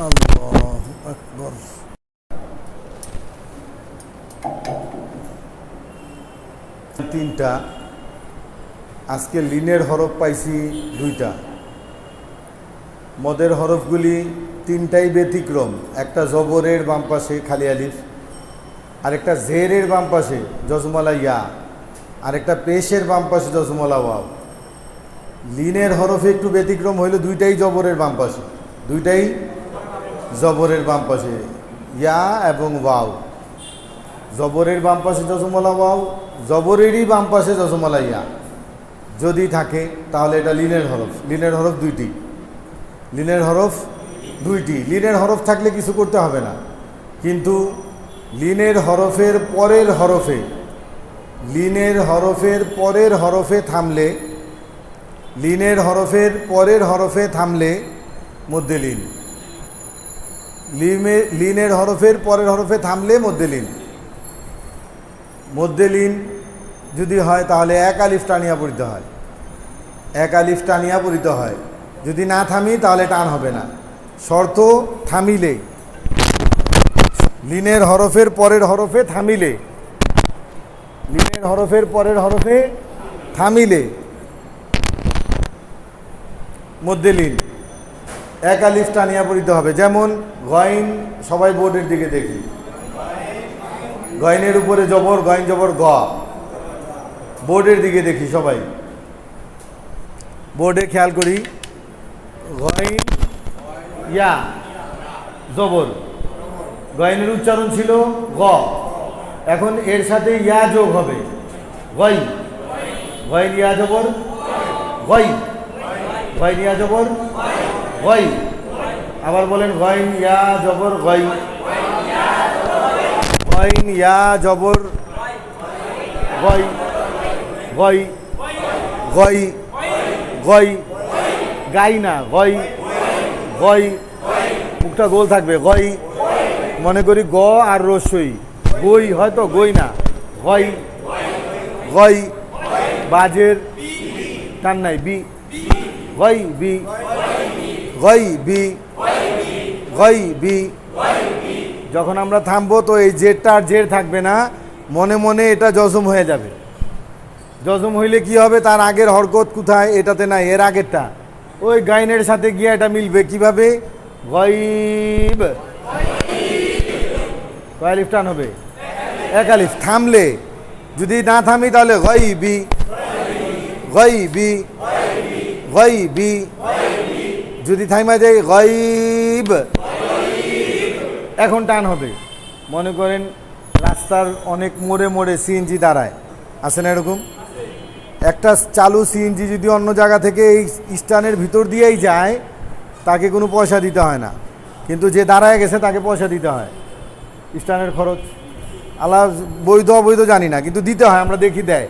আল্লাহু আকবার। তিনটা, আজকে লিনের হরফ পাইছি দুইটা। মদের হরফগুলি তিনটাই ব্যতিক্রম। একটা জবরের বাম পাশে খালি আলিফ, আরেকটা জেরের বাম পাশে জজমলা ইয়া, আরেকটা পেশের বাম পাশে জজমলা ওয়াও। লিনের হরফে একটু ব্যতিক্রম হইল দুইটাই জবরের বাম পাশে, দুইটাই জবরের বাম পাশে ইয়া এবং ওয়াও। জবরের বাম পাশে জজমলা ওয়াও, জবরেরই বাম পাশে জজমলা ইয়া যদি থাকে তাহলে এটা লিনের হরফ। লিনের হরফ দুইটি, লিনের হরফ দুইটি। লিনের হরফ থাকলে কিছু করতে হবে না, কিন্তু লিনের হরফের পরের হরফে, লিনের হরফের পরের হরফে থামলে, লিনের হরফের পরের হরফে থামলে মধ্যে লিন। লিনের হরফের পরের হরফে থামলে মধ্যে লিন। মধ্যে লিন যদি হয় তাহলে এক আলিফ টানিয়া পড়িতে হয়, এক আলিফ টানিয়া পড়িতে হয়। যদি না থামি তাহলে টান হবে না। শর্ত থামিলে, লিনের হরফের পরের হরফে থামিলে, লিনের হরফের পরের হরফে থামিলে মধ্যে লিন, এক আলিফ টানিয়া পড়িতে হবে। যেমন গয়ন, সবাই বোর্ডের দিকে দেখি, গয়নের উপরে জবর, গয়ন জবর গ। বোর্ডের দিকে দেখি সবাই, বোর্ডে খেয়াল করি, গয়ন ইয়া জবর, গয়নের উচ্চারণ ছিল গ, এখন এর সাথে ইয়া যোগ হবে গই, গয়ন ইয়া জবর গই, গয়ন ইয়া জবর গই। আবার বলেন গয়ন ইয়া জবর গই, গয়ন ইয়া জবর গই, গই গই গই, গাই না গই, গই মুখটা গোল থাকবে গই। মনে করি গ আর রসই, গই হয়তো গই না, গই গই। বাজের টান নাই, বি গই বি, গই বি, গই বি। যখন আমরা থামবো তো এই জেরটা আর জের থাকবে না, মনে মনে এটা জজম হয়ে যাবে। জজম হইলে কি হবে, তার আগের হরকত কোথায় এটাতে নাই, এর আগেরটা ওই গাইনের সাথে গিয়ে এটা মিলবে। কিভাবে, গয়ব, কয় আলিফ টান হবে, এক আলিফ। থামলে, যদি না থামি তাহলে গয়বি, গয়বি, গয়বি। যদি থাইমা যায় গয়ব, এখন টান হবে। মনে করেন রাস্তার অনেক মোড়ে মোড়ে সিএনজি দাঁড়ায়, আছে না এরকম? একটা চালু সিএনজি যদি অন্য জায়গা থেকে এই স্ট্যান্ডের ভিতর দিয়েই যায়, তাকে কোনো পয়সা দিতে হয় না, কিন্তু যে দাঁড়ায় গেছে তাকে পয়সা দিতে হয়, স্ট্যান্ডের খরচ। আল্লাহ বৈধ অবৈধ জানি না, কিন্তু দিতে হয়, আমরা দেখি দেয়,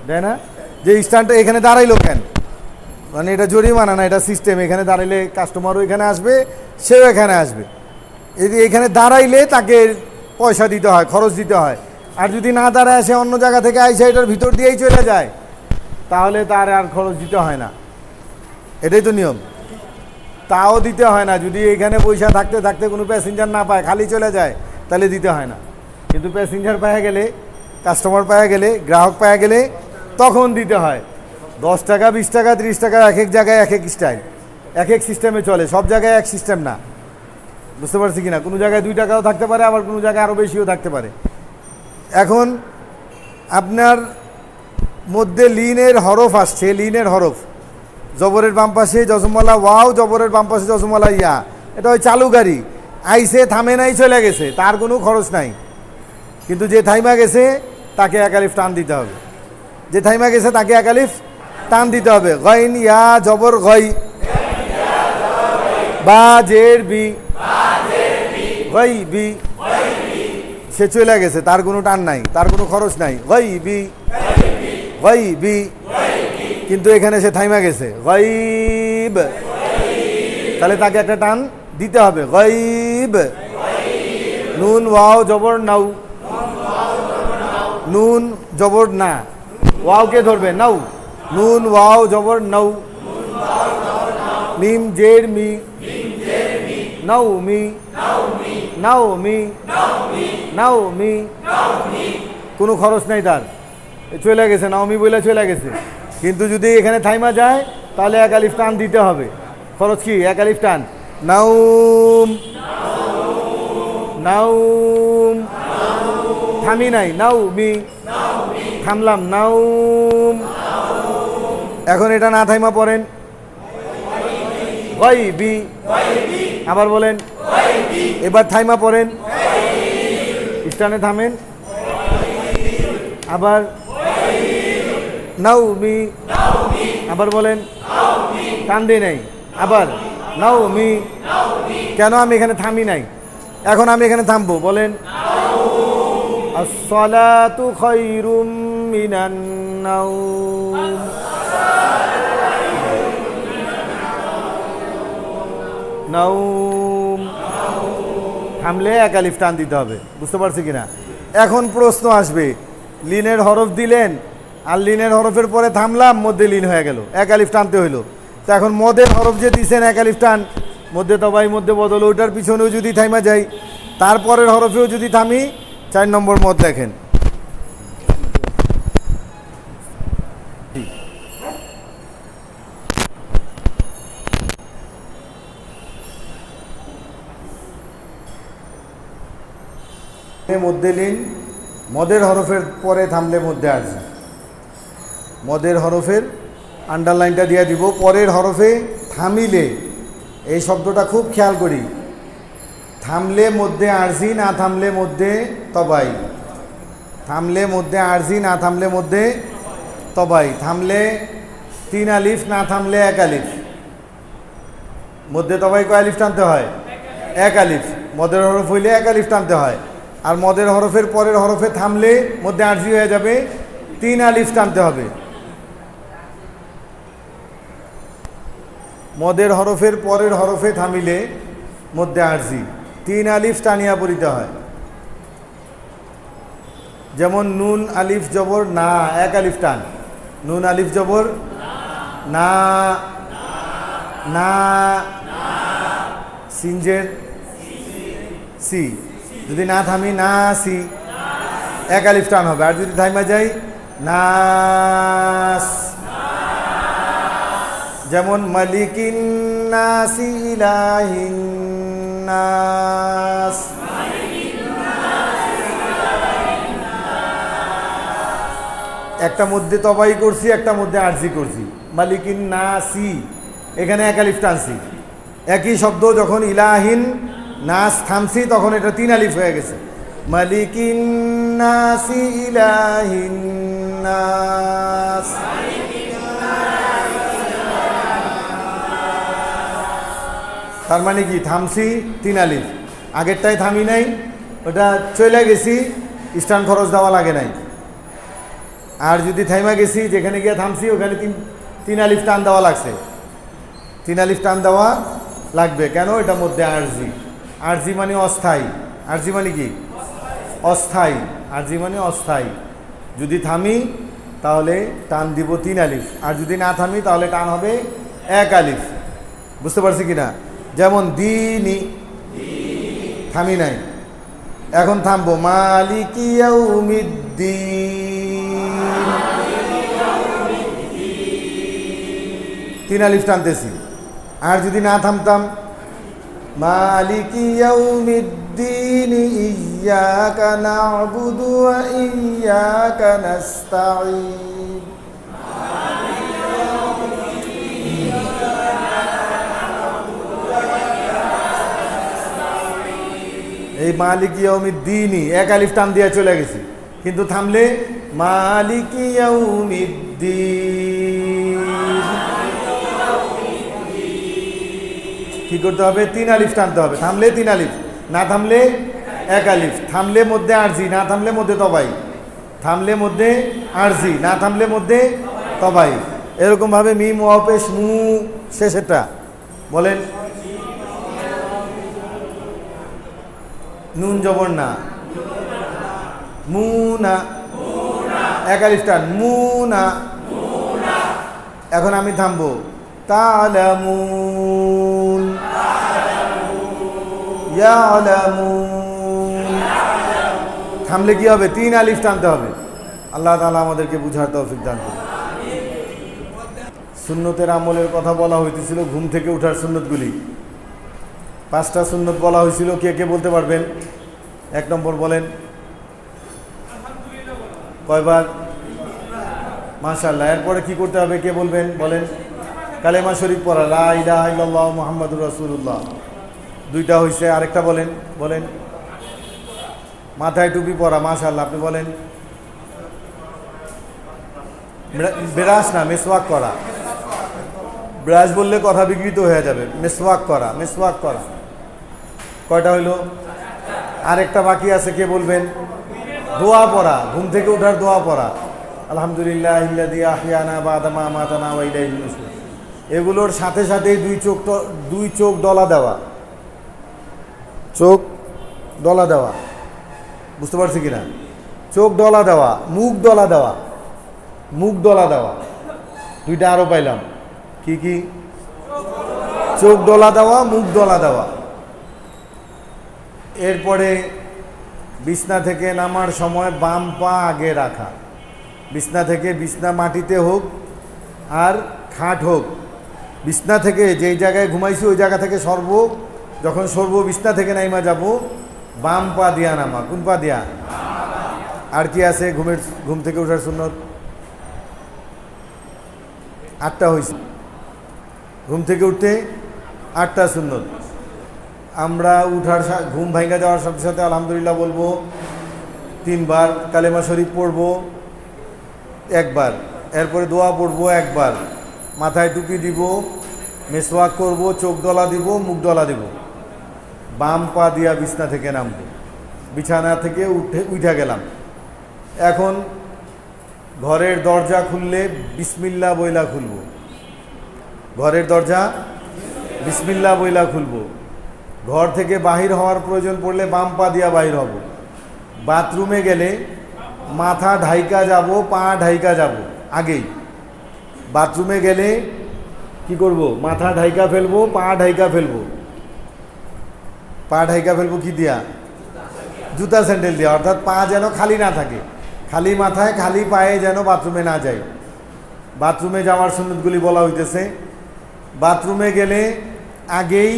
দেয় না? যে স্ট্যান্ডটা এখানে দাঁড়াইলো কেন, মানে এটা জরিমানা না, এটা সিস্টেম। এখানে দাঁড়াইলে কাস্টমারও এখানে আসবে, সেও এখানে আসবে। এখানে দাঁড়াইলে তাকে পয়সা দিতে হয়, খরচ দিতে হয়। আর যদি না দাঁড়ায়, সে অন্য জায়গা থেকে আইসে এটার ভিতর দিয়েই চলে যায়, তাহলে তার আর খরচ দিতে হয় না। এটাই তো নিয়ম। তাও দিতে হয় না যদি এখানে পয়সা থাকতে থাকতে কোনো প্যাসেঞ্জার না পায়, খালি চলে যায়, তাহলে দিতে হয় না। কিন্তু প্যাসেঞ্জার পাওয়া গেলে, কাস্টমার পাওয়া গেলে, গ্রাহক পাওয়া গেলে তখন দিতে হয়। 10 টাকা, 20 টাকা, 30 টাকা, এক এক জায়গায় এক এক স্টাইল, এক এক সিস্টেমে চলে। সব জায়গায় এক সিস্টেম না, বুঝতে পারছি কিনা? কোনো জায়গায় 2 টাকাও থাকতে পারে, আবার কোনো জায়গায় আরও বেশিও থাকতে পারে। এখন আপনার মধ্যে লিনের হরফ আসছে, লিনের হরফ জবরের বাম পাশে জজমওয়ালা ওয়াও, জবরের বাম পাশে জজমওয়ালা ইয়া। এটা ওই চালু গাড়ি, আইসে থামে নাই, চলে গেছে, তার কোনো খরচ নাই। কিন্তু যে থাইমা গেছে তাকে এক আলিফ টান দিতে হবে, যে থাইমা গেছে তাকে এক আলিফ টান দিতে হবে। গয়ন ইয়া জবর গই, বা জের বি, গই বি। সে চলে গেছে, তার কোনো টান নাই, তার কোনো খরচ নাই, গই বি, গই বি। কিন্তু এখানে সে থাইমা গেছে, গয়ব, তাহলে তাকে একটা টান দিতে হবে, গয়ব। নুন ওয়াও জবর নাও, নুন জবর না, ওয়াওকে ধরবে নাও, নুন ওয়াও জবর নাও। মিম জের মি, নাওমি, নাওমি, নাওমি, কোনো খরচ নাই তার, চলে গেছে, নাওমি বলে চলে গেছে। কিন্তু যদি এখানে থাইমা যায় তাহলে এক আলিফ টান দিতে হবে। খরচ কি? এক আলিফ টান। নাউম, নাউম, থামি নাই, নাওমি, থামলাম, নাউম। এখন এটা না থাইমা পড়েন গায়বি, আবার বলেন, এবার থাইমা পড়েন, স্টানে থামেন, আবার নাওমি, আবার বলেন, টান দিয়ে নাই, আবার নাওমি। কেন আমি এখানে থামি নাই? এখন আমি এখানে থামবো, বলেন আসসালাতু খায়রুম মিনান নাওম। নাওম, থামলে এক আলিফ টান দিতে হবে। বুঝতে পারছি কিনা? এখন প্রশ্ন আসবে, লিনের হরফ দিলেন আর লিনের হরফের পরে থামলাম, মধ্যে লিন হয়ে গেল, এক আলিফ টানতে হইলো। তো এখন মদের হরফ যে দিয়েছেন এক আলিফ টান, মধ্যে তবাই মধ্যে বদল, ওইটার পিছনেও যদি থাইমা যাই, তারপরের হরফেও যদি থামি, 4 নম্বর মদ দেখেন। মধ্যে লিন, মদের হরফের পরে থামলে মধ্যে আরজি। মদের হরফের আন্ডারলাইনটা দিয়ে দিব, পরের হরফে থামিলে, এই শব্দটা খুব খেয়াল করি, থামলে মধ্যে আরজি, না থামলে মধ্যে তবাই। থামলে মধ্যে আরজি, না থামলে মধ্যে তবাই। থামলে 3 আলিফ, না থামলে 1 আলিফ। মধ্যে তবাই কয় আলিফ টানতে হয়? 1 আলিফ। মদের হরফ হইলে 1 আলিফ টানতে হয়। আর মদের হরফের পরের হরফে থামলে মধ্যে আরজি হয়ে যাবে, 3 আলিফ টানতে হবে। মদের হরফের পরের হরফে থামিলে মধ্যে আরজি, 3 আলিফ টানিয়া পড়িতে হয়। যেমন নুন আলিফ জবর না, 1 আলিফ টান। নুন আলিফ জবর না, না, সিনজের সি, যদি না থামি না সি, 1 আলিফ টান হবে। আর যদি থাইমা যাই নাস, যেমন মালিকিন নাসি ইলাহিন নাস। একটা মধ্যে তবাই করছি, একটা মধ্যে আরজি করছি। মালিকিন নাসি, এখানে 1 আলিফ টানছি। একই শব্দ যখন ইলাহিন নাস থামছি, তখন এটা 3 আলিফ হয়ে গেছে। মালিকিন নাসি ইলাহিন নাস। তার মানে কি? থামছি, 3 আলিফ। আগেরটাই থামি নাই, ওটা চলে গেছি, স্টান খরচ দেওয়া লাগে নাই। আর যদি থাইমা গেছি, যেখানে গিয়ে থামছি ওখানে 3 আলিফ টান দেওয়া লাগছে। 3 আলিফ টান দেওয়া লাগবে। কেন? এটা মধ্যে আরজি। আরজি মানে অস্থায়ী। আরজি মানে কি? অস্থায়ী। আরজি মানে অস্থায়ী। যদি থামি তাহলে টান দিব 3 আলিফ, আর যদি না থামি তাহলে টান হবে 1 আলিফ। বুঝতে পারছি কিনা? যেমন দিনি, থামি নাই, এখন থামবো। মালিকি ইয়াউমিদ্দিন, 3 আলিফ টানতেছি। আর যদি না থামতাম, মালিকি ইয়াউমিদ্দিন ইয়্যাকা না'বুদু ওয়া ইয়্যাকা নাস্তাঈন। এই মালিকি ইয়াউমিদ্দিনই 1 আলিফ টান দিয়ে চলে গেছি, কিন্তু থামলে মালিকি ইয়াউমিদ্দিন। কি করতে হবে? 3 আলিফ টানতে হবে। থামলে 3 আলিফ, না থামলে 1 আলিফ। থামলে মধ্যে আরজি, না থামলে মধ্যে তবাই। থামলে মধ্যে আরজি, না থামলে মধ্যে তবাই। এরকম ভাবে মিম ওয়াও পেশ মু শেষেরটা বলেন। নুন জবর না, মুনা, 1 আলিফ টান, মুনা। এখন আমি থামবো। তা'লামুন, ইয়ালামুন। থামলে কি হবে? 3 আলিফ টানতে হবে। আল্লাহ তাআলা আমাদেরকে বুঝার তৌফিক দান করুন। সুন্নতের আমলের কথা বলা হইতেছিল, ঘুম থেকে ওঠার সুন্নতগুলি। 5টা সুন্নত বলা হয়েছিল। কে কে বলতে পারবেন? 1 নম্বর বলেন। কয়বার? মাশাআল্লাহ। এরপরে কি করতে হবে কে বলবেন? বলেন। কালেমা শরীফ পড়া, লা ইলাহা ইল্লাল্লাহ মুহাম্মাদুর রাসূলুল্লাহ। 2টা হয়েছে। আরেকটা বলেন। বলেন। মাথায় টুপি পরা। মাশাআল্লাহ। আপনি বলেন। ব্রাশ না, মেসওয়াক করা। ব্রাশ বললে কথা বিকৃত হয়ে যাবে। মেসওয়াক করা, মেসওয়াক করা। কয়টা হইল? আরেকটা বাকি আছে, কে বলবেন? দোয়া পড়া, ঘুম থেকে ওঠার দোয়া পড়া। আলহামদুলিল্লাহিল্লাযী আহইয়ানা বা'দা মা আমাতানা ওয়া ইলাইহিন নুশুর। এগুলোর সাথে সাথে দুই চোখ ডলা দেওয়া। চোখ ডলা দেওয়া, বুঝতে পারছি কিনা? চোখ ডলা দেওয়া, মুখ ডলা দেওয়া। মুখ ডলা দেওয়া 2টা আরো পাইলাম। কি কি? চোখ ডলা দেওয়া, মুখ ডলা দেওয়া। এরপরে বিছনা থেকে নামার সময় বাম পা আগে রাখা। বিছনা থেকে, বিছনা মাটিতে হোক আর খাট হোক, বিছনা থেকে যেই জায়গায় ঘুমাইছি ওই জায়গা থেকে যখন সরব, বিছনা থেকে নাইমা যাব, বাম পা দিয়া নামা। কোন পা দিয়া? আর কি আছে ঘুম থেকে ওঠার সুন্নত? 8টা হয়েছে। ঘুম থেকে উঠতে 8টা সুন্নত। আমরা ঘুম ভাঙ্গা যাওয়ার সাথে সাথে আলহামদুলিল্লাহ বলবো 3 বার, কালেমা শরীফ পড়বো 1 বার, এরপরে দোয়া পড়বো 1 বার, মাথায় টুপি দিব, মেসওয়াক করব, চোখ ডলা দিব, মুখ ডলা দিব, বাম পা দিয়া বিছনা থেকে নামবো। বিছানা থেকে উঠে গেলাম। এখন ঘরের দরজা খুললে বিসমিল্লাহ বইলা খুলব। ঘরের দরজা বিসমিল্লাহ বইলা খুলব। ঘর থেকে বাহির হওয়ার প্রয়োজন পড়লে বাম পা দিয়া বাহির হব। বাথরুমে গেলে মাথা ঢাইকা যাব, পা ঢাইকা যাব। আগেই বাথরুমে গেলে কি করব? মাথা ঢাইকা ফেলবো, পা ঢাইকা ফেলবো। পা ঢাইকা ফেলবো কি দিয়া? জুতা স্যান্ডেল দিয়া। অর্থাৎ পা যেন খালি না থাকে, খালি মাথায় খালি পায়ে যেন বাথরুমে না যায়। বাথরুমে যাওয়ার সুন্নতগুলি বলা হইতেছে। বাথরুমে গেলে আগেই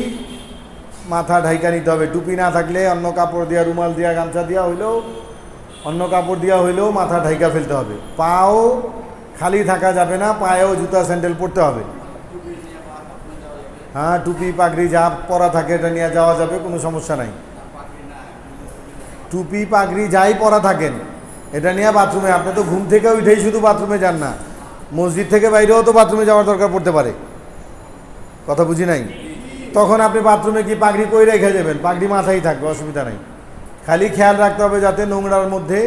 মাথা ঢাইকা নিতে হবে। টুপি না থাকলে অন্য কাপড় দিয়া, রুমাল দিয়া, গামছা দিয়া হইলেও, অন্য কাপড় দিয়া হইলেও মাথা ঢাইকা ফেলতে হবে। পাও খালি থাকা যাবে না, পায়েও জুতা স্যান্ডেল পরতে হবে। হ্যাঁ, টুপি পাগড়ি যা পরা থাকে এটা নিয়ে যাওয়া যাবে, কোনো সমস্যা নাই। টুপি পাগড়ি যাই পরা থাকেন এটা নিয়ে বাথরুমে, আপনি তো ঘুম থেকে উঠেই শুধু বাথরুমে যান না, মসজিদ থেকে বাইরেও তো বাথরুমে যাওয়ার দরকার পড়তে পারে। কথা বুঝি নাই? তখন আপনি বাথরুমে কি পাগড়ি কই রেখে যাবেন? পাগড়ি মাথায় থাকবে, অসুবিধা নাই। খালি খেয়াল রাখতে হবে যাতে নোংরার মধ্যে,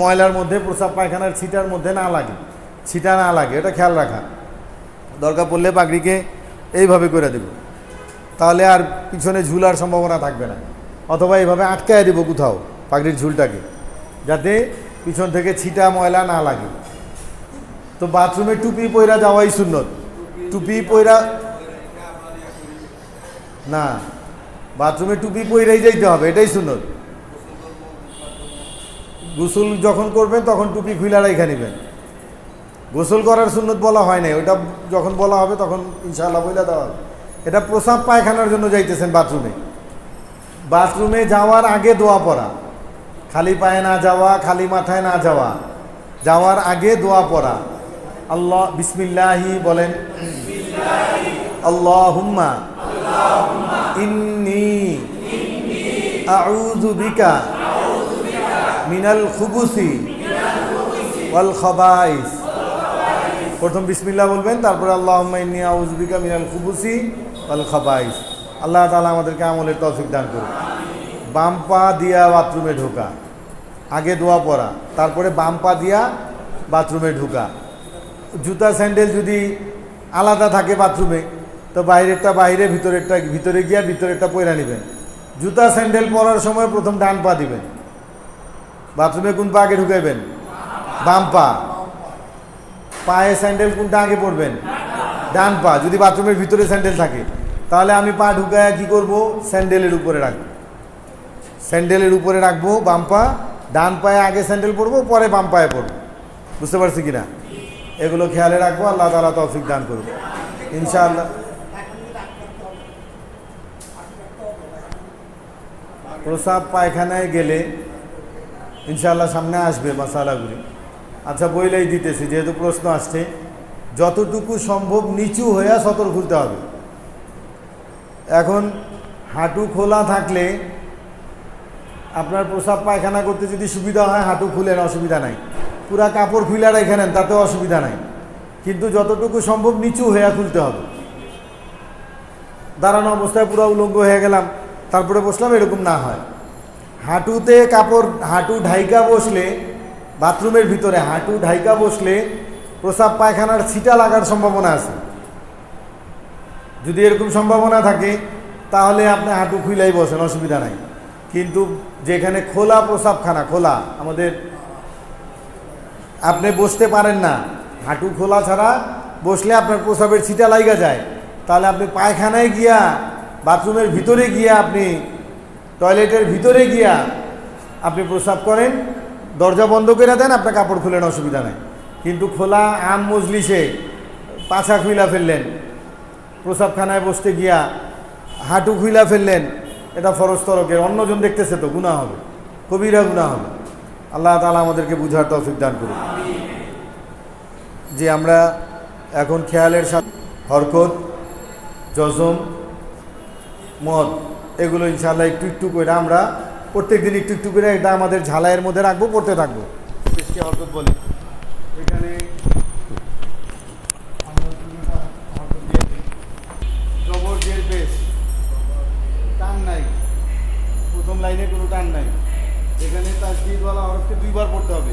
ময়লার মধ্যে, প্রস্রাব পায়খানার ছিটার মধ্যে না লাগে, ছিটা না লাগে, এটা খেয়াল রাখা। দরকার পড়লে পাগড়িকে এইভাবে করে দেব, তাহলে আর পিছনে ঝুলার সম্ভাবনা থাকবে না। অথবা এইভাবে আটকায় দেবো কোথাও পাগড়ির ঝুলটাকে, যাতে পিছন থেকে ছিটা ময়লা না লাগে। তো বাথরুমে টুপি পইরা যাওয়াই সুন্নত। টুপি পইরা না, বাথরুমে টুপি পইরাই যাইতে হবে, এটাই সুন্নত। গোসল যখন করবেন তখন টুপি খুইলা রাইখা নেবেন। গোসল করার সুন্নত বলা হয় নাই, ওইটা যখন বলা হবে তখন ইনশাআল্লাহ বইলা দেওয়া হবে। এটা প্রস্রাব পায়খানার জন্য যাইতেছেন বাথরুমে। বাথরুমে যাওয়ার আগে দোয়া পড়া, খালি পায়ে না যাওয়া, খালি মাথায় না যাওয়া, যাওয়ার আগে দোয়া পড়া। আল্লাহ বিসমিল্লাহি বলেন, আল্লাহুম্মা ইন্নী আউযু বিকা মিনাল খুবুসি ওয়াল খাবাইস। প্রথম বিসমিল্লাহ বলবেন, তারপরে আল্লাহুম্মা ইন্নী আউযু বিকা মিনাল খুবুসি ওয়াল খাবাইস। আল্লাহ তাআলা আমাদেরকে আমলের তৌফিক দান করুন। বাম পা দিয়া বাথরুমে ঢোকা, আগে দোয়া পড়া, তারপরে বাম পা দিয়া বাথরুমে ঢোকা। জুতা স্যান্ডেল যদি আলাদা থাকে বাথরুমে, তো বাইরেরটা বাইরে, ভিতরেরটা ভিতরে গিয়া ভিতরেরটা পয়রা নেবেন। জুতা স্যান্ডেল পরার সময় প্রথম ডান পা দিবেন। বাথরুমে কোন পা আগে ঢুকাইবেন? বাম পা। পায়ে স্যান্ডেল কোনটা আগে পরবেন? ডান পা, যদি বাথরুমের ভিতরে স্যান্ডেল থাকে। তাহলে আমি পা ঢুকায় কি করব, স্যান্ডেলের উপরে রাখবো, স্যান্ডেলের উপরে রাখবো বাম পা, ডান পায়ে আগে স্যান্ডেল পরবো, পরে বাম পায়ে পরবো। বুঝতে পারছি কিনা? এগুলো খেয়ালে রাখবো। আল্লাহ তাআলা তৌফিক দান করুন ইনশাআল্লাহ। প্রসাব পায়খানায় গেলে ইনশাআল্লাহ সামনে আসবে মাসালাগুলি। আচ্ছা বইলেই দিতেছি, যেহেতু প্রশ্ন আসছে, যতটুকু সম্ভব নিচু হইয়া সতর খুলতে হবে। এখন হাঁটু খোলা থাকলে আপনার প্রসাব পায়খানা করতে যদি সুবিধা হয় হাঁটু খুলেন, অসুবিধা নাই। পুরা কাপড় খুলে রেখে নেন, তাতেও অসুবিধা নাই, কিন্তু যতটুকু সম্ভব নিচু হইয়া খুলতে হবে। দাঁড়ানো অবস্থায় পুরো উলঙ্গ হয়ে গেলাম তারপরে বসলাম, এরকম না হয়। হাঁটুতে কাপড়, হাঁটু ঢাইকা বসলে, বাথরুমের ভিতরে হাঁটু ঢাইকা বসলে প্রসাব পায়খানার ছিটা লাগার সম্ভাবনা আছে। যদি এরকম সম্ভাবনা থাকে তাহলে আপনি হাঁটু খুইলাই বসেন, অসুবিধা নাই। কিন্তু যেখানে খোলা প্রসাবখানা, খোলা আমাদের, আপনি বসতে পারেন না, হাঁটু খোলা ছাড়া বসলে আপনার প্রসাবের ছিটা লাইগা যায়, তাহলে আপনি পায়খানায় গিয়া, বাথরুমের ভিতরে গিয়া, আপনি টয়লেটের ভিতরে গিয়া আপনি প্রসাব করেন, দরজা বন্ধ করে দেন, আপনার কাপড় খুলেন, অসুবিধা নাই। কিন্তু খোলা আম মজলিসে পাছা খুইলা ফেললেন, প্রসাবখানায় বসতে গিয়া হাঁটু খুইলা ফেললেন, এটা ফরজ তরকের, অন্যজন দেখতেছে তো, গুনাহ হবে, কবিরা গুনাহ হবে। আল্লাহ তাআলা আমাদেরকে বুঝার তৌফিক দান করুন। যে আমরা এখন খেয়ালের সাথে হরকত, জজম, মদ, এগুলো ইনশাআল্লাহ একটু একটু করে আমরা প্রত্যেক দিন একটু একটু করে এটা আমাদের ঝালাইয়ের মধ্যে রাখবো, পড়তে থাকবো। পেশকে হরকত বলি। এখানে জবর জের পেশ, টান নাই, প্রথম লাইনে কোনো টান নাই। এখানে তাসদীদওয়ালা হরফকে দুইবার পড়তে হবে,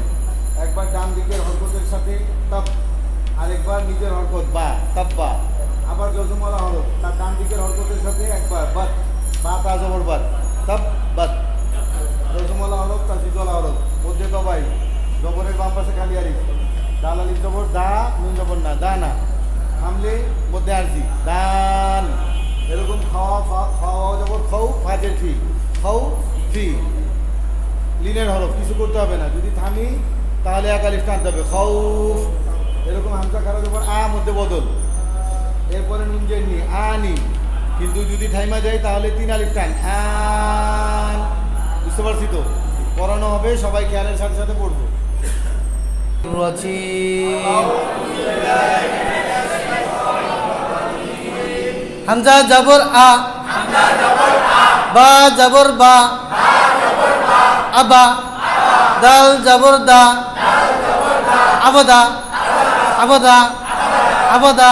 একবার ডান দিকের হরকতের সাথে তাপ, আরেকবার নিজের হরকত বা, তাব্বা। আবার জজমওয়ালা হরফ, তার ডান দিকের হরকতের সাথে একবার বাত, বা তা জবর বাত, তাব বাত। জজমওয়ালা হরফ, তাসদীদওয়ালা হরফ, মধ্যে দবাই, জবরের বাম পাশে খালি আলিফ, দাল আলিফ জবর দা, নুন জবর না, দা না, থামলে মধ্যে আরজি, দান। এরকম খাওয়া, খাওয়া জবর খাও, ফাজের ফি, খাও ফি, লিনের হরফ, কিছু করতে হবে না। যদি থামি তাহলে এক আলিফ টানতে হবে, খাউফ। এরকম হামজা খারা জবর আ, মধ্যে বদল, এরপরে নুন জের নি, আনি। কিন্তু যদি থাইমা যায় তাহলে তিন আলিফ টান, আন। বুঝতে পারছি তো? পড়ানো হবে, সবাই খেয়ালের সাথে সাথে পড়বো। হামজা জবর আ, বা জবর বা, আবা, দাল জবর দা, আবদা, আবদা, আবদা,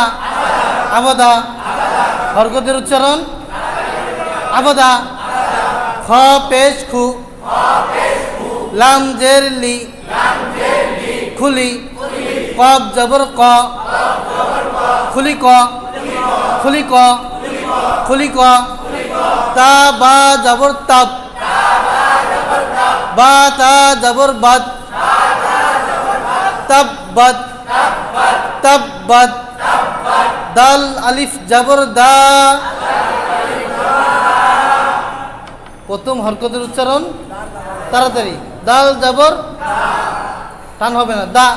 আবদা। হরকতের উচ্চারণ আবদা। খ পেশ খু, লাম জের লি, খুলি, কব জবর ক, খুলি ক, খুলি ক, খুলি ক। তা বা জবর তাব, বা তা জবর বাদ, তাব্বাত, তাব্বাত। দাল আলিফ জবর দা। প্রথম হরকতের উচ্চারণ তাড়াতাড়ি, দাল জবর, টান হবে না, দা,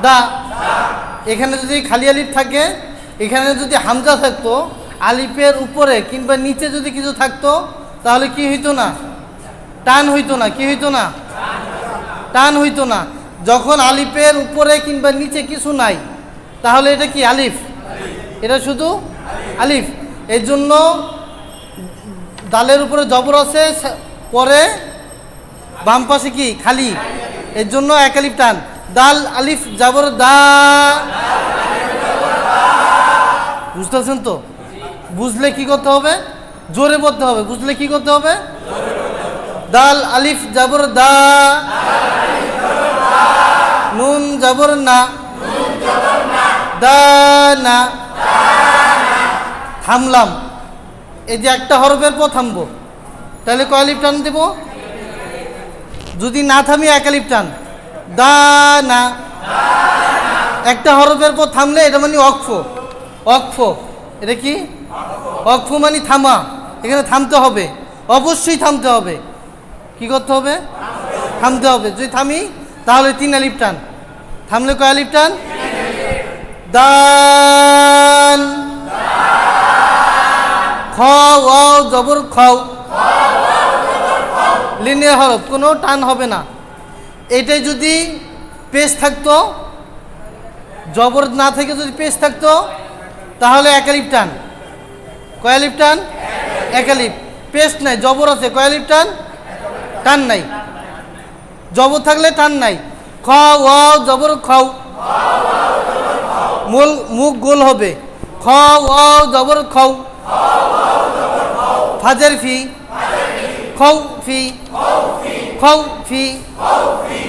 দা। এখানে যদি খালি আলিফ থাকে, এখানে যদি হামজা থাকতো, আলিফের উপরে কিংবা নিচে যদি কিছু থাকতো, তাহলে কি হইতো না? টান হইতো না। কি হইতো না? টান হইতো না। যখন আলিফের উপরে কিংবা নিচে কিছু নাই, তাহলে এটা কি? আলিফ। এটা শুধু আলিফ। এর জন্য দালের উপরে জবর আছে, পরে বাম পাশে কি? খালি। এর জন্য এক আলিফ টান, দাল আলিফ জবর দা। বুঝতেছেন তো? বুঝলে কি করতে হবে? জোরে বলতে হবে। বুঝলে কি করতে হবে? দাল আলিফ জবর দা, নুন জবর না, দানা। থামলাম, এই যে একটা হরফের পর থামবো, তাহলে কয় আলিফ টান দেব? যদি না থামি এক আলিফ টান, দানা। একটা হরফের পর থামলে এটা মানে অক্ফ। অক্ফ এটা কি ওয়াকফু মানে থামা, এখানে থামতে হবে, অবশ্যই থামতে হবে। কি করতে হবে? থামতে হবে। যদি থামি তাহলে 3 আলিফ টান, থামলে কয় আলিফ টান? দান, খ ওয়াও জবর খাও, লিনিয়ার হরফ, কোনো টান হবে না। এটাই যদি পেশ থাকতো, জবর না থেকে যদি পেশ থাকতো তাহলে 1 আলিফ টান। কয় আলিফ টান? 1 আলিফ। পেশ নাই, জবর আছে, কয় আলিফ টান? টান নাই। জবর থাকলে টান নাই। খ ওয়াও জবর খাও, মুখ গোল হবে। খ ওয়াও জবর খাও, ফাজের ফি, খৌ ফি, খৌ ফি,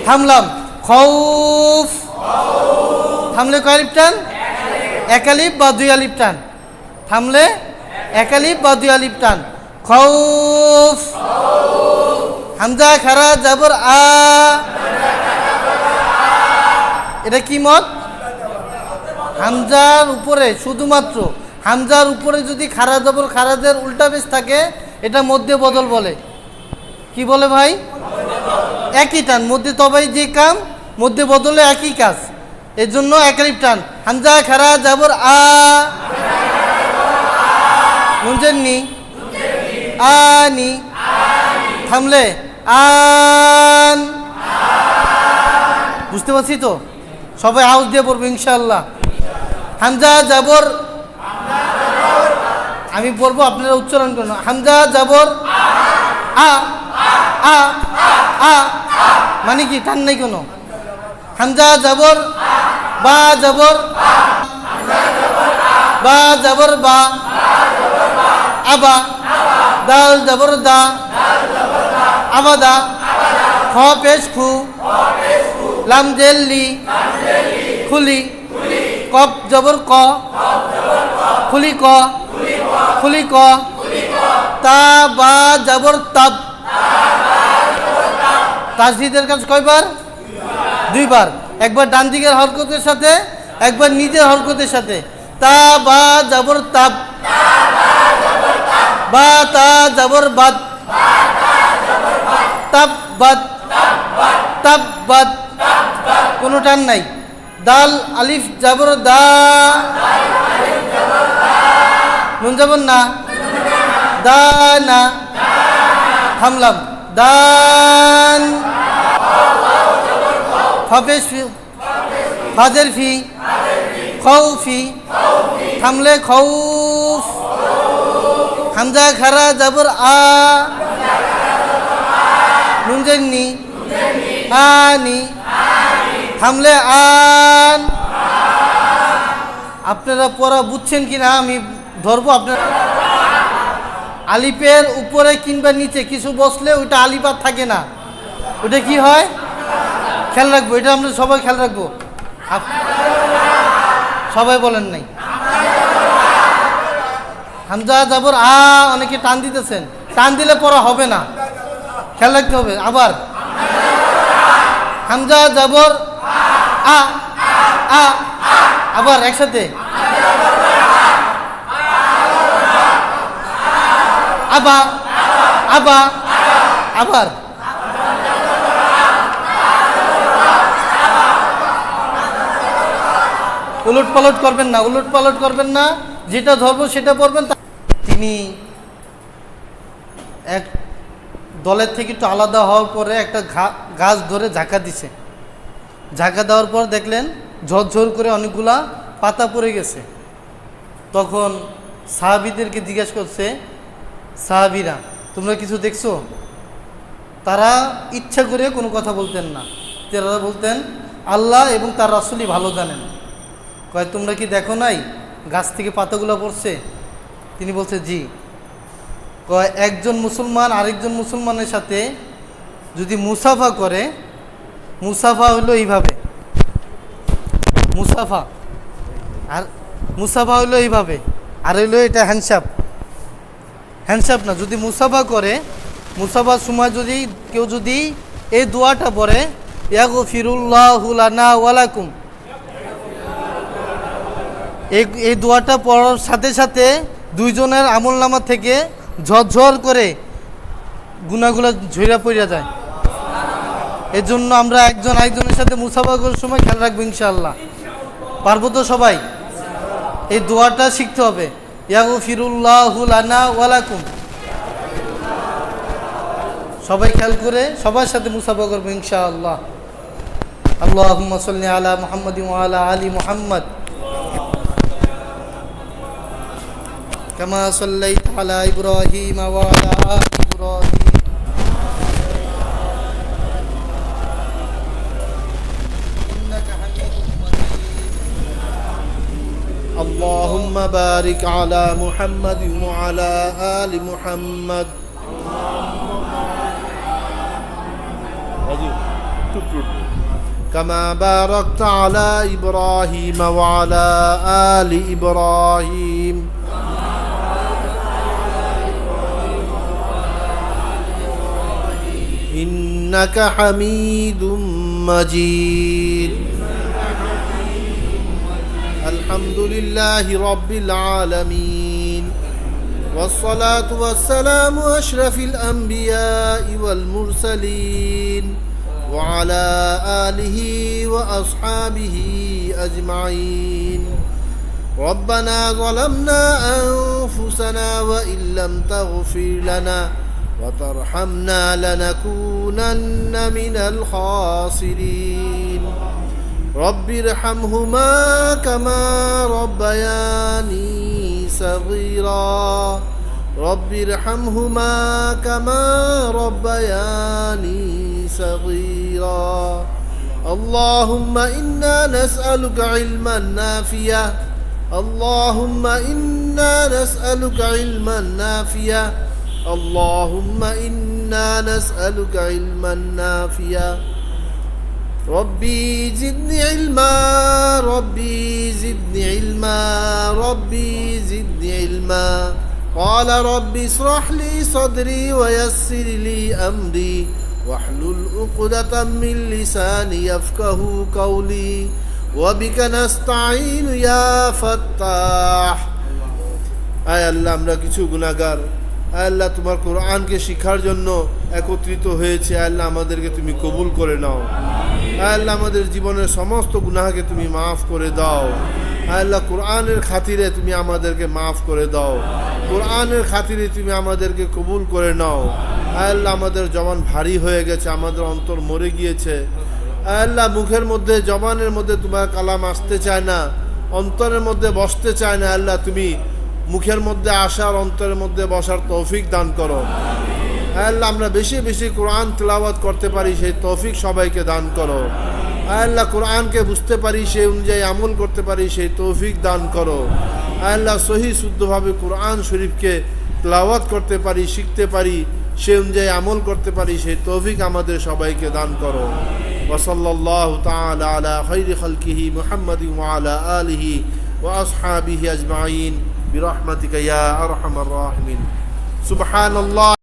থামলাম, খৌফ, থামলে কয় আলিফ টান? 1 আলিফ বা 2 আলিফ টান, থামলে 1 আলিফ বা 2 আলিফ টান। খৌফ, হামজা খারা জবর আ, এটা কি মত? হামজার উপরে, শুধুমাত্র হামজার উপরে যদি খারা জবর খারাজের উল্টা পেশ থাকে এটা মধ্যে বদল বলে। কি বলে ভাই? একই টান, মধ্যে তবাই যে কাম, মধ্যে বদলে একই কাজ, এর জন্য 1 আলিফ টান। হামজা খারা জবর আ, নুনজেননি আনি, থামলে আন। বুঝতে পারছি তো? সবাই আউজ দিয়ে পড়বো ইনশাআল্লাহ। হামজা জবর, আমি পড়বো আপনারা উচ্চারণ করুন। হামজা জবর আ, আ, আ, মানে কি টান নাই কোনো। হামজা জবর বা জবর, বা জবর বা, আবা, দাল জবর দা, আবাদা, খ পেশ খু, লাম জেল্লি, খুলি, কপ জবর ক, খুলি ক, খুলি ক, তা বা জবর তাব, তাসদীদের কাজ কয়বার? 2 বার। একবার ডান দিকের হরকতের সাথে, একবার নিজের হরকতের সাথে। তা বা জবর তাব, বা তা জবর বাদ, তাব বাদ, তাব বাদ, কোনো টান নাই। দাল আলিফ জবর দা, নুন জবর না, দানা, থামলাম, দান, ফাফেশ ফি, ফাজের ফি, খৌফি, থামলে খৌফ। হামজা খারা জবর আ, নুনজেননি আনি, থামলে আন। আপনারা পড়া বুঝছেন কিনা আমি ধরবো। আপনারা আলিফের উপরে কিংবা নিচে কিছু বসলে ওইটা আলিফ আর থাকে না, ওটা কি হয়? খেয়াল রাখবো, এটা আমরা সবাই খেয়াল রাখবো। সবাই বলেন নাই। হামজা জবর আ, অনেকে টান দিতেছেন, টান দিলে পড়া হবে না, খেয়াল রাখতে হবে। আবার হামজা জবর আ, আ, আবার একসাথে, আবা, আবা, আবার উলট পালট করবেন না, উলট পালট করবেন না, যেটা ধরবো সেটা পড়বেন। তিনি এক দলের থেকে একটু আলাদা হওয়ার পরে একটা গাছ ধরে ঝাঁকা দিছে। ঝাঁকা দেওয়ার পর দেখলেন ঝরঝর করে অনেকগুলা পাতা পড়ে গেছে। তখন সাহাবীদেরকে জিজ্ঞাসা করছে, সাহাবীরা তোমরা কিছু দেখছো? তারা ইচ্ছা করে কোনো কথা বলতেন না, তারা বলতেন আল্লাহ এবং তার রাসূলই ভালো জানেন। কয় তোমরা কি দেখো নাই গাছ থেকে পাতাগুলো পড়ছে? তিনি বলছে জি। কয় একজন মুসলমান আরেকজন মুসলমানের সাথে যদি মুসাফা করে, মুসাফা হলো এইভাবে, মুসাফা, আর মুসাফা হলো এইভাবে, আর হইলো এটা হ্যান্ডসাপ। হ্যান্ডসাপ না, যদি মুসাফা করে, মুসাফার সময় যদি কেউ যদি এই দোয়াটা পড়ে, ইয়াগফিরুল্লাহু লানা ওয়া লাকুম, এই দোয়াটা পড়ার সাথে সাথে দুইজনের আমলনামা থেকে ঝরঝর করে গুনাহগুলো ঝইরা পড়া যায়। এর জন্য আমরা একজন আরেকজনের সাথে মুসাফা করার সময় খেয়াল রাখবো ইনশাআল্লাহ। পারবো তো সবাই? এই দোয়াটা শিখতে হবে, ইয়াগফিরুল্লাহু লানা ওয়া লাকুম। সবাই খেয়াল করে সবার সাথে মুসাফা করবো ইনশাআল্লাহ। আল্লাহুম্মা সাল্লি আলা মুহাম্মাদিন ওয়া আলা আলি মুহাম্মাদ কামা সাল্লাইতা আলা ইব্রাহিম ওয়া আলা আলি ইব্রাহিম ইন্নাকা হামিদুম মাজিদ। আল্লাহুম্মা বারিক আলা মুহাম্মাদিন ওয়া আলা আলি মুহাম্মাদ। كما باركت على إبراهيم وعلى آل إبراهيم إنك حميد مجيد. الحمد لله رب العالمين والصلاة والسلام أشرف الأنبياء والمرسلين وعلى آله وأصحابه أجمعين. ربنا ظلمنا أنفسنا وإن لم تغفر لنا وترحمنا لنكونن من الخاسرين. رب ارحمهما كما ربياني صغيرا. رب ارحمهما كما ربياني صغيرا. اللهم إنا نسألك علما نافعا. اللهم إنا نسألك علما نافعا. اللهم إنا نسألك علما نافعا. ربي زدني علما. ربي زدني علما. ربي زدني علما. قال رب اشرح لي صدري ويسر لي أمري واحلل عقدة من لساني يفقه قولي وبك نستعين يا فتاح. আয় আল্লাহ, আমরা কিছু গুনাহগার, আয় আল্লাহ তোমার কোরআনকে শিখার জন্য একত্রিত হয়েছে। আয় আল্লাহ আমাদেরকে তুমি কবুল করে নাও। আয় আল্লাহ আমাদের জীবনের সমস্ত গুনাহকে তুমি মাফ করে দাও। আয় আল্লাহ কোরআনের খাতিরে তুমি আমাদেরকে মাফ করে দাও। কোরআনের খাতিরে তুমি আমাদেরকে কবুল করে নাও। আয় আল্লাহ আমাদের জবান ভারী হয়ে গেছে, আমাদের অন্তর মরে গিয়েছে। আয় আল্লাহ মুখের মধ্যে জবানের মধ্যে তোমার কালাম আসতে চায় না, অন্তরের মধ্যে বসতে চায় না। আল্লাহ তুমি মুখের মধ্যে আসার, অন্তরের মধ্যে বসার তৌফিক দান করো। আল্লাহ আমরা বেশি বেশি কোরআন তিলাওয়াত করতে পারি সেই তৌফিক সবাইকে দান করো। আল্লাহ কোরআনকে বুঝতে পারি, সেই অনুযায়ী আমল করতে পারি সেই তৌফিক দান করো। আল্লাহ সহি শুদ্ধভাবে কোরআন শরীফকে তিলাওয়াত করতে পারি, শিখতে পারি, সেই অনুযায়ী আমল করতে পারি সেই তৌফিক আমাদের সবাইকে দান করো। ওয়াসাল্লাল্লাহু তাআলা আলা খাইরি খালকিহি মুহাম্মাদিন ওয়া আলা আলিহি ওয়া আসহাবিহি আজমাইন বিরহমাতিকা ইয়া আরহামার রাহিমিন। সুবহানাল্লাহ।